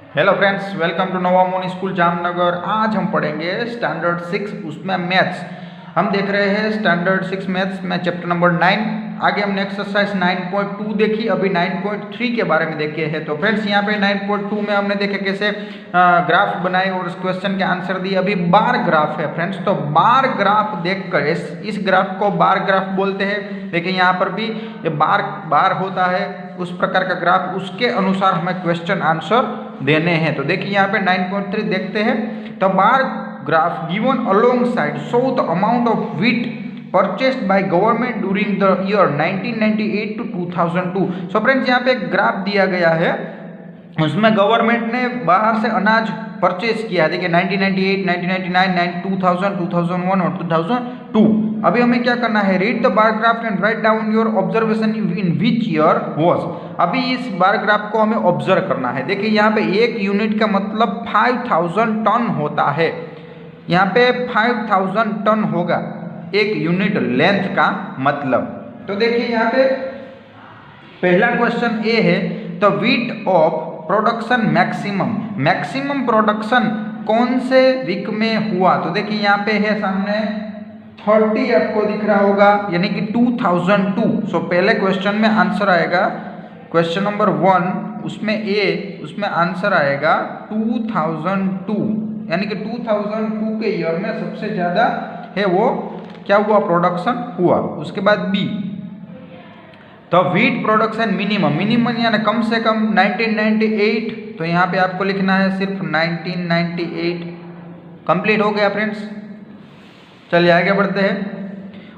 Hello friends, welcome to नोवा मोनी school Jamnagar. आज हम पढ़ेंगे स्टैंडर्ड 6, उसमें मैथ्स। हम देख रहे हैं स्टैंडर्ड 6 मैथ्स में चैप्टर नंबर 9। आगे हमने एक्सरसाइज 9.2 देखी, अभी 9.3 के बारे में देखे हैं। तो फ्रेंड्स यहाँ पे 9.2 में हमने देखे कैसे ग्राफ बनाए और उस क्वेश्चन के आंसर दिए। अभी बार ग्राफ है फ्रेंड्स, तो बार ग्राफ देखकर इस ग्राफ को बार ग्राफ बोलते हैं। देखिए यहाँ पर भी ये बार होता है, उस प्रकार का ग्राफ, उसके अनुसार हमें क्वेश्चन आंसर देने हैं। तो देखिए यहाँ पे 9.3 देखते हैं। तो bar graph given alongside show the amount of wheat purchased by government during the year 1998 to 2002। So friends यहाँ पे एक ग्राफ दिया गया है, उसमें गवर्नमेंट ने बाहर से अनाज परचेज किया है। देखिए 1998, 1999, 2000, 2001 और 2002। अभी हमें क्या करना है, read the bar graph and write down your observation in which year was. अभी इस बार ग्राफ को हमें ऑब्जर्व करना है। देखिए यहाँ पे एक यूनिट का मतलब 5000 टन होता है। यहाँ पे 5000 टन होगा एक यूनिट लेंथ का मतलब। तो देखिए यहाँ पे पहला क्वेश्चन ए है, the wheat of production maximum production कौन से वीक में हुआ। तो देखिए यहाँ पे है सामने 30 आपको दिख रहा होगा, यानी कि 2002। सो पहले क्वेश्चन में आंसर आएगा क्वेश्चन नंबर 1, उसमें ए, उसमें आंसर आएगा 2002, यानी कि 2002 के ईयर में सबसे ज़्यादा है वो क्या हुआ, प्रोडक्शन हुआ। उसके बाद बी, तो व्हीट प्रोडक्शन मिनिमम यानी कम से कम 1998। तो यहाँ पे आपको लिखना है सिर्फ 1998। कंप्लीट हो गया फ्रेंड्स। चलिए आगे बढ़ते हैं।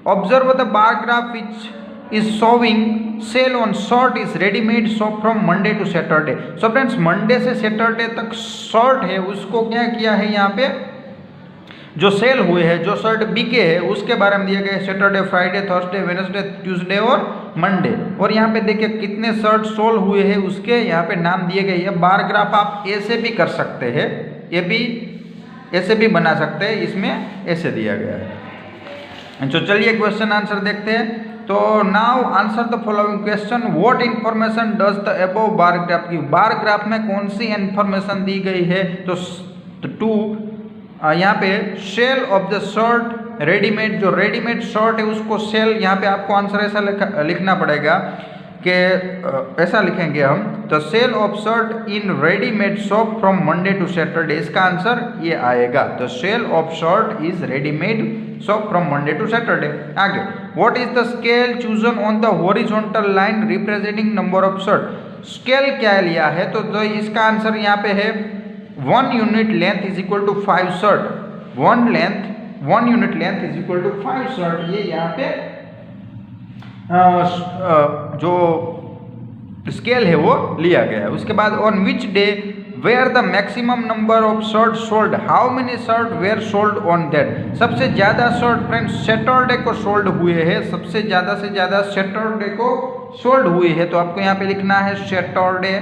Observe the bar graph which is showing sale on shirt is readymade shop from Monday to Saturday. So friends Monday से सैटरडे तक शर्ट है, उसको क्या किया है, यहाँ पे जो सेल हुए हैं, जो शर्ट बिके हैं, उसके बारे में दिए गए Saturday, Friday, Thursday, Wednesday, Tuesday और मंडे। और यहाँ पे देखिए कितने शर्ट सोल हुए हैं, उसके यहाँ पे नाम दिए गए हैं। बार ग्राफ आप ऐसे भी कर सकते हैं, ये भी ऐसे भी बना सकते हैं, इसमें ऐसे दिया गया है। तो चलिए क्वेश्चन आंसर देखते हैं। तो now answer the following question, what information does the above bar graph give. Bar graph में कौन सी इंफॉर्मेशन दी गई है। तो टू यहाँ पे sale of the shirt readymade, जो रेडीमेड शर्ट है उसको सेल, यहाँ पे आपको आंसर ऐसा लिखना पड़ेगा कि ऐसा लिखेंगे हम, the sale of shirt in readymade shop from Monday to Saturday. इसका आंसर ये आएगा, the sale of shirt is readymade shop from Monday to Saturday. आगे, what is the scale chosen on the horizontal line representing number of shirt. Scale क्या लिया है, तो इसका answer यहाँ पे है 1 unit length is equal to 5 shirt. 1 unit length is equal to 5 shirt, ये यहाँ पे जो स्केल है वो लिया गया है। उसके बाद on which day were the maximum number of shirt sold, how many shirt were sold on that. सबसे ज़्यादा शर्ट फ्रेंड्स सैटरडे को सोल्ड हुए हैं, सबसे ज़्यादा से ज़्यादा सैटरडे को सोल्ड हुए हैं। तो आपको यहाँ पे लिखना है सैटरडे,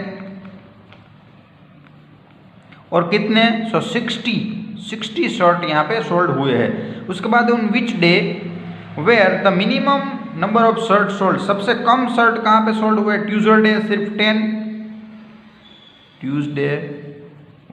और कितने, सो 60 शर्ट यहाँ पे सोल्ड हुए हैं। उसके बाद on which day were the minimum number of shirt sold, सबसे कम शर्ट कहाँ पे सोल्ड हुए, ट्यूसडे सिर्फ 10, ट्यूसडे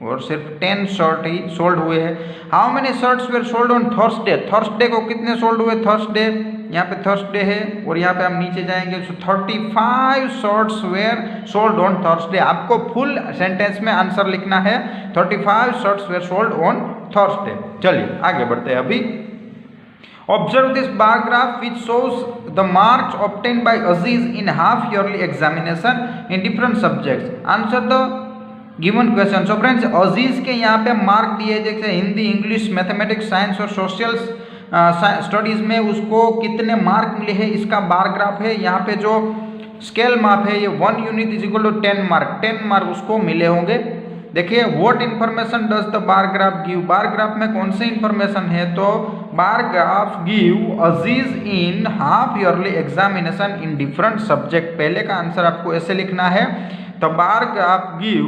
और सिर्फ 10 शर्ट ही सोल्ड हुए हैं। How many shirts were sold on Thursday, Thursday को कितने सोल्ड हुए, थर्सडे, यहाँ पे थर्सडे है और यहाँ पे हम नीचे जाएंगे, so 35 shirts were sold on Thursday. आपको फुल सेंटेंस में आंसर लिखना है, 35 shirts were sold on Thursday. चलिए आगे बढ़ते हैं। अभी observe this bar graph which shows the marks obtained by Aziz in half yearly examination in different subjects. Answer the given question. So friends Aziz के यहाँ पे मार्क दिए, जैसे हिंदी, इंग्लिश, मैथमेटिक्स, साइंस और सोशल स्टडीज में उसको कितने मार्क मिले हैं, इसका बार ग्राफ है। यहाँ पे जो स्केल माप है ये 1 unit is equal to 10 mark, 10 mark उसको मिले होंगे। देखिए what information does the bar graph give, bar graph में कौन सी इंफॉर्मेशन है, तो bar graph give Aziz in half yearly examination in different subject. पहले का आंसर आपको ऐसे लिखना है, the bar graph give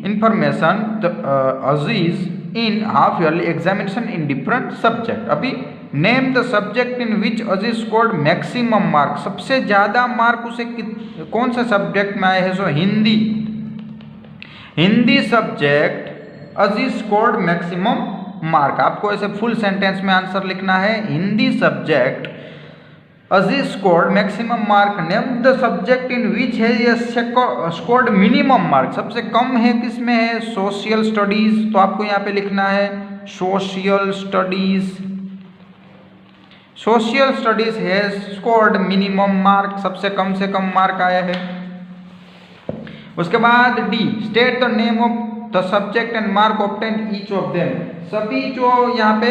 information Aziz in half yearly examination in different subject. अभी name the subject in which Aziz scored maximum mark, सबसे ज़्यादा mark उसे कौन से सब्जेक्ट में आए हैं, so Hindi. Hindi subject Aziz scored maximum mark. आपको ऐसे फुल सेंटेंस में आंसर लिखना है। Hindi subject Aziz scored maximum mark. Name the subject in which है स्कोर्ड मिनिमम मार्क। सबसे कम है किसमें है? Social studies. तो आपको यहाँ पे लिखना है social studies. Social studies has scored minimum mark. सबसे कम मार्क आया है। उसके बाद D, state the name of the subject and mark obtain each of them. सभी जो यहाँ पे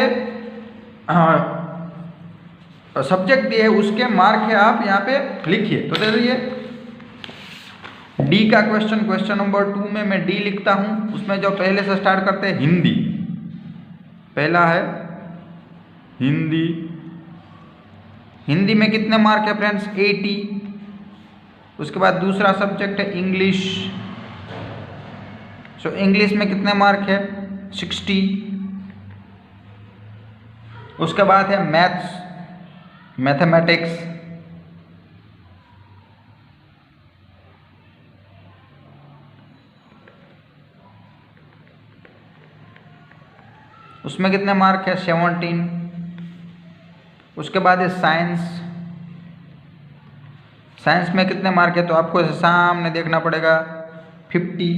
सब्जेक्ट दिए उसके मार्क है आप यहाँ पे लिखिए। तो चलिए डी का क्वेश्चन नंबर 2 में मैं डी लिखता हूँ। उसमें जो पहले से स्टार्ट करते हैं हिंदी। पहला है हिंदी। हिंदी में कितने मार्क है फ्रेंड्स? 80। उसके बाद दूसरा सब्जेक्ट है इंग्लिश। सो इंग्लिश में कितने मार्क है? 60। उसके बाद है मैथ्स, मैथमेटिक्स। उसमें कितने मार्क है? 17। उसके बाद है साइंस। साइंस में कितने मार्क है? तो आपको सामने देखना पड़ेगा 50।